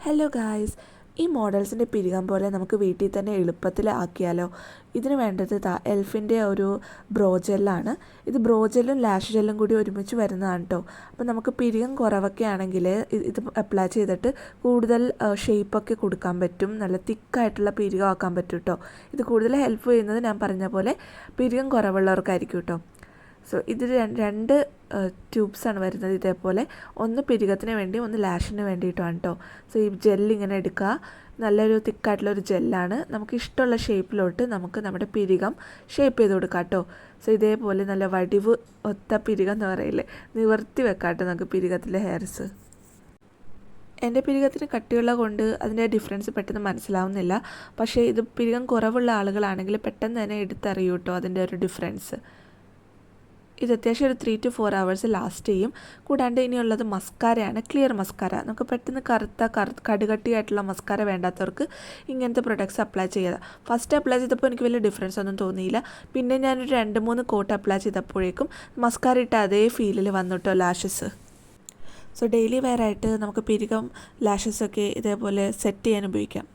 Hello guys, ഈ മോഡൽസിൻ്റെ പിരികം പോലെ നമുക്ക് വീട്ടിൽ തന്നെ എളുപ്പത്തിൽ ആക്കിയാലോ. ഇതിന് വേണ്ടത് എൽഫിൻ്റെ ഒരു ബ്രോ ജെല്ലാണ്. ഇത് ബ്രോ ജെല്ലും ലാഷ് ജെല്ലും കൂടി ഒരുമിച്ച് വരുന്നതാണ് കേട്ടോ. അപ്പോൾ നമുക്ക് പിരികം കുറവൊക്കെ ആണെങ്കിൽ ഇത് അപ്ലൈ ചെയ്തിട്ട് കൂടുതൽ ഷേപ്പൊക്കെ കൊടുക്കാൻ പറ്റും. നല്ല തിക്കായിട്ടുള്ള പിരികം ആക്കാൻ പറ്റും കേട്ടോ. ഇത് കൂടുതൽ ഹെൽപ്പ് ചെയ്യുന്നത് ഞാൻ പറഞ്ഞ പോലെ പിരികം കുറവുള്ളവർക്കായിരിക്കും കേട്ടോ. സോ ഇതിൽ രണ്ട് ട്യൂബ്സാണ് വരുന്നത്. ഇതേപോലെ ഒന്ന് പിരികത്തിന് വേണ്ടി ഒന്ന് ലാഷിന് വേണ്ടിയിട്ടാണ് കേട്ടോ. സോ ഈ ജെല്ലിങ്ങനെ എടുക്കുക. നല്ലൊരു തിക്കായിട്ടുള്ളൊരു ജെല്ലാണ്. നമുക്ക് ഇഷ്ടമുള്ള ഷേപ്പിലോട്ട് നമുക്ക് നമ്മുടെ പിരികം ഷേപ്പ് ചെയ്ത് കൊടുക്കാം കേട്ടോ. സോ ഇതേപോലെ നല്ല വടിവ് ഒത്ത പിരികം എന്ന് പറയില്ലേ, നിവർത്തി വെക്കാം കേട്ടോ നമുക്ക് പിരികത്തിലെ ഹെയർസ്. എൻ്റെ പിരികത്തിന് കട്ടിയുള്ള കൊണ്ട് അതിൻ്റെ ഡിഫറൻസ് പെട്ടെന്ന് മനസ്സിലാവുന്നില്ല. പക്ഷേ ഇത് പിരികം കുറവുള്ള ആളുകളാണെങ്കിൽ പെട്ടെന്ന് തന്നെ എടുത്തറിയൂ കേട്ടോ അതിൻ്റെ ഒരു ഡിഫറൻസ്. ഇത് അത്യാവശ്യം ഒരു 3 to 4 hours ലാസ്റ്റ് ചെയ്യും. കൂടാണ്ട് ഇനിയുള്ളത് മസ്കാരയാണ്, ക്ലിയർ മസ്കാര. നമുക്ക് പെട്ടെന്ന് കടുകട്ടിയായിട്ടുള്ള മസ്കാര വേണ്ടാത്തവർക്ക് ഇങ്ങനത്തെ പ്രൊഡക്ട്സ് അപ്ലൈ ചെയ്യുക. ഫസ്റ്റ് അപ്ലൈ ചെയ്തപ്പോൾ എനിക്ക് വലിയ ഡിഫറൻസ് ഒന്നും തോന്നിയില്ല. പിന്നെ ഞാനൊരു 2-3 കോട്ട് അപ്ലൈ ചെയ്തപ്പോഴേക്കും മസ്കാര ഇട്ട അതേ ഫീലിൽ വന്നിട്ടോ ലാഷസ്. സോ ഡെയിലി വെയർ ആയിട്ട് നമുക്ക് പിരികം ലാഷസൊക്കെ ഇതേപോലെ സെറ്റ് ചെയ്യാൻ ഉപയോഗിക്കാം.